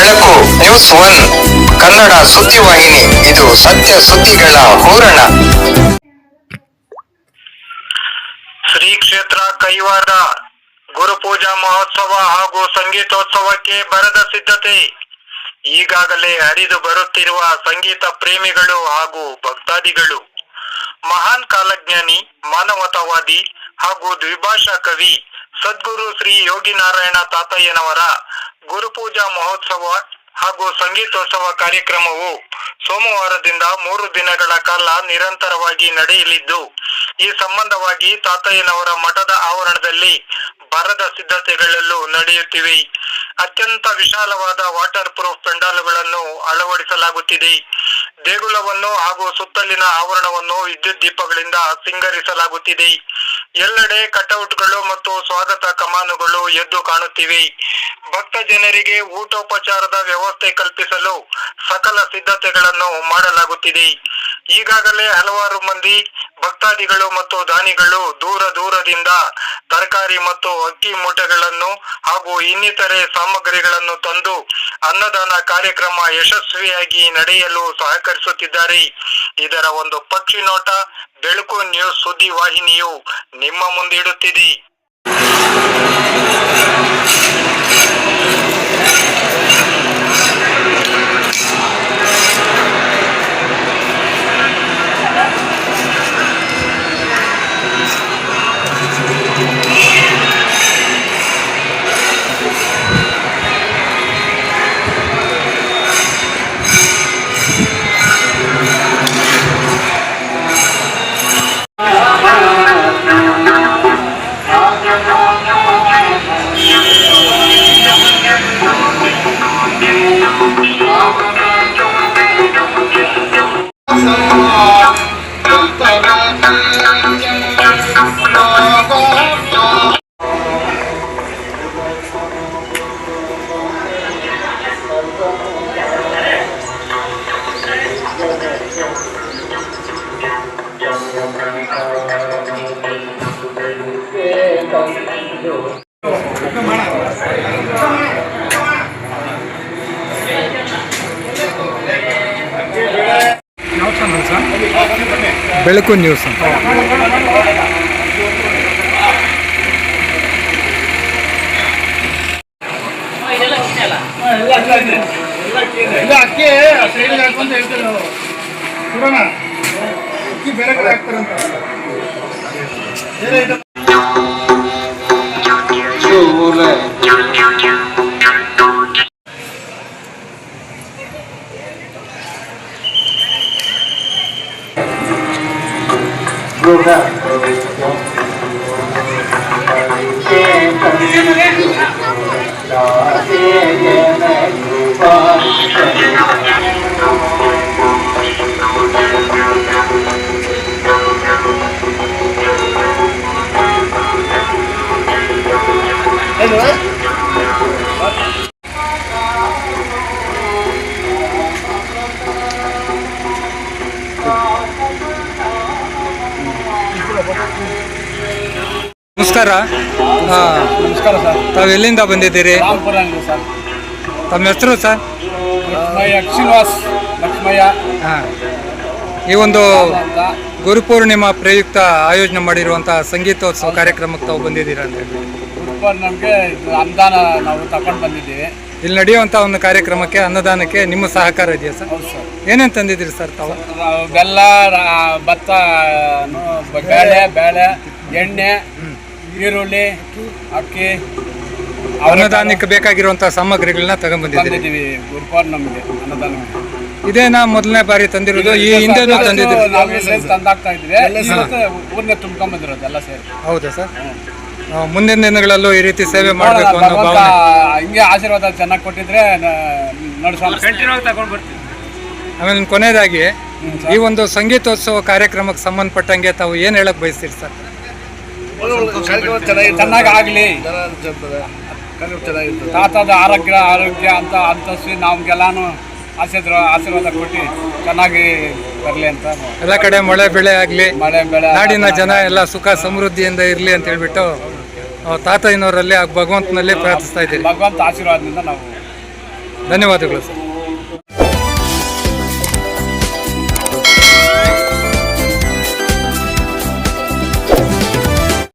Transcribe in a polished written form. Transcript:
ಬೆಳಕು news one Kannada ಸುದ್ದಿವಾಹಿನಿ. ಇದು ಸತ್ಯ ಸುದ್ದಿಗಳ ಹೂರಣ. ಶ್ರೀ ಕ್ಷೇತ್ರ ಕೈವಾರ ಗುರುಪೂಜಾ ಮಹೋತ್ಸವ ಹಾಗೂ ಸಂಗೀತೋತ್ಸವಕ್ಕೆ ಬರದ ಸಿದ್ಧತೆ. ಈಗಾಗಲೇ ಹರಿದು ಬರುತ್ತಿರುವ ಸಂಗೀತ ಪ್ರೇಮಿಗಳು ಹಾಗೂ ಭಕ್ತಾದಿಗಳು, ಮಹಾನ್ ಕಾಲಜ್ಞಾನಿ, ಮಾನವತಾವಾದಿ ಹಾಗೂ ದ್ವಿಭಾಷಾ ಕವಿ ಸದ್ಗುರು ಶ್ರೀ ಯೋಗಿ ನಾರಾಯಣ ತಾತಯ್ಯನವರ ಗುರುಪೂಜಾ ಮಹೋತ್ಸವ ಹಾಗೂ ಸಂಗೀತೋತ್ಸವ ಕಾರ್ಯಕ್ರಮವು ಸೋಮವಾರದಿಂದ 3 ದಿನಗಳ ಕಾಲ ನಿರಂತರವಾಗಿ ನಡೆಯಲಿದ್ದು, ಈ ಸಂಬಂಧವಾಗಿ ತಾತಯ್ಯನವರ ಮಠದ ಆವರಣದಲ್ಲಿ ಭರದ ಸಿದ್ಧತೆಗಳೆಲ್ಲೂ ನಡೆಯುತ್ತಿವೆ. ಅತ್ಯಂತ ವಿಶಾಲವಾದ ವಾಟರ್ ಪ್ರೂಫ್ ಪೆಂಡಾಲುಗಳನ್ನು ಅಳವಡಿಸಲಾಗುತ್ತಿದೆ. ದೇಗುಲವನ್ನು ಹಾಗೂ ಸುತ್ತಲಿನ ಆವರಣವನ್ನು ವಿದ್ಯುತ್ ದೀಪಗಳಿಂದ ಸಿಂಗರಿಸಲಾಗುತ್ತಿದೆ. ಎಲ್ಲೆಡೆ ಕಟೌಟ್ಗಳು ಮತ್ತು ಸ್ವಾಗತ ಕಮಾನುಗಳು ಎದ್ದು ಕಾಣುತ್ತಿವೆ. ಭಕ್ತ ಜನರಿಗೆ ಊಟೋಪಚಾರದ ವ್ಯವಸ್ಥೆ ಕಲ್ಪಿಸಲು ಸಕಲ ಸಿದ್ಧತೆಗಳನ್ನು ಮಾಡಲಾಗುತ್ತಿದೆ. ಈಗಾಗಲೇ ಹಲವಾರು ಮಂದಿ ಭಕ್ತಾದಿಗಳು ಮತ್ತು ದಾನಿಗಳು ದೂರದಿಂದ ತರಕಾರಿ ಮತ್ತು ಅಕ್ಕಿ ಮೂಟೆಗಳನ್ನು ಹಾಗೂ ಇನ್ನಿತರೆ ಸಾಮಗ್ರಿಗಳನ್ನು ತಂದು ಅನ್ನದಾನ ಕಾರ್ಯಕ್ರಮ ಯಶಸ್ವಿಯಾಗಿ ನಡೆಯಲು ಸಹಕರಿಸುತ್ತಿದ್ದಾರೆ. ಇದರ ಒಂದು ಪಕ್ಷಿ ನೋಟ ಬೆಳಕು ನ್ಯೂಸ್ ಸುದ್ದಿ ವಾಹಿನಿಯು ನಿಮ್ಮ ಮುಂದಿಡುತ್ತಿದೆ. ಬೆಳಕು ನ್ಯೂಸ್ ಅಂತ ಬೇರೆ ಕಡೆ ಹಾಕ್ತಾರಂತ. ನಮಸ್ಕಾರ. ನಮಸ್ಕಾರ ಸರ್. ತಾವು ಎಲ್ಲಿಂದ ಬಂದಿದ್ದೀರಿ? ಸರ್. ತಮ್ಮ ಹೆಸರು ಸರ್? ಶ್ರೀನಿವಾಸ್ ಲಕ್ಷ್ಮಯ್ಯ. ಹಾಂ, ಈ ಒಂದು ಗುರುಪೂರ್ಣಿಮಾ ಪ್ರಯುಕ್ತ ಆಯೋಜನೆ ಮಾಡಿರುವಂತಹ ಸಂಗೀತೋತ್ಸವ ಕಾರ್ಯಕ್ರಮಕ್ಕೆ ತಾವು ಬಂದಿದ್ದೀರಾ ಅಂತ ಹೇಳಿ? ನಮಗೆ ಅನುದಾನ ನಾವು ತಗೊಂಡು ಬಂದಿದ್ದೀವಿ. ಇಲ್ಲಿ ನಡೆಯುವಂಥ ಒಂದು ಕಾರ್ಯಕ್ರಮಕ್ಕೆ ಅನ್ನದಾನಕ್ಕೆ ನಿಮ್ಮ ಸಹಕಾರ ಇದೆಯಾ ಸರ್? ಹೌದು ಸರ್. ಏನೇನು ತಂದಿದ್ದೀರಿ ಸರ್ ತಾವು? ಬೆಲ್ಲ, ಭತ್ತ, ಬೇಳೆ, ಎಣ್ಣೆ, ಈರುಳ್ಳಿ, ಅಕ್ಕಿ, ಅನ್ನದಾನಕ್ಕೆ ಬೇಕಾಗಿರುವಂತಹ ಸಾಮಗ್ರಿಗಳನ್ನ ತಗೊಂಡ್ಬಂದಿದ್ದೀವಿ. ಗುರುಪೂರ್ಣಿಮೆಗೆ ಅನ್ನದಾನ ಇದೇನಾ ಮೊದಲನೇ ಬಾರಿ ತಂದಿರೋದು? ಈ ಹಿಂದೆನೂ ತಂದಿದ್ದೀರಿ? ತಂದಾಗ್ತಾ ಇದ್ವಿ. ಊರ್ನೇ ತುಂಬ್ಕೊಂಡ್ ಬಂದಿರೋದು ಎಲ್ಲ ಸೇರಿ. ಹೌದಾ ಸರ್? ಮುಂದಿನ ದಿನಗಳಲ್ಲೂ ಈ ರೀತಿ ಸೇವೆ ಮಾಡಬೇಕು ಅನ್ನೋ ಭಾವನೆ. ಹಿಂಗೆ ಆಶೀರ್ವಾದ ಚೆನ್ನಾಗಿ ಕೊಟ್ಟಿದ್ರೆ ಆಮೇಲೆ ಕೊನೆಯದಾಗಿ ಈ ಒಂದು ಸಂಗೀತೋತ್ಸವ ಕಾರ್ಯಕ್ರಮಕ್ಕೆ ಸಂಬಂಧಪಟ್ಟಂಗೆ ತಾವು ಏನು ಹೇಳಕ್ ಬಯಸ್ತೀರಿ ಸರ್? ಚೆನ್ನಾಗಿ ಆಗಲಿ, ತಾತದ ಆರೋಗ್ಯ ಅಂತ ಅಂತಸ್ವಿ ನಮ್ಗೆಲ್ಲಾನು ಆಶೀರ್ವಾದ ಕೊಟ್ಟು ಚೆನ್ನಾಗಿ ಬರಲಿ ಅಂತ. ಎಲ್ಲ ಕಡೆ ಮಳೆ ಬೆಳೆ ಆಗಲಿ, ನಾಡಿನ ಜನ ಎಲ್ಲ ಸುಖ ಸಮೃದ್ಧಿಯಿಂದ ಇರಲಿ ಅಂತ ಹೇಳ್ಬಿಟ್ಟು ತಾತಯ್ಯನವರಲ್ಲಿ ಭಗವಂತನಲ್ಲಿ ಪ್ರಾರ್ಥಿಸ್ತಾ ಇದ್ದೀವಿ. ಭಗವಂತ ಆಶೀರ್ವಾದದಿಂದ ನಾವು ಧನ್ಯವಾದಗಳು ಸರ್.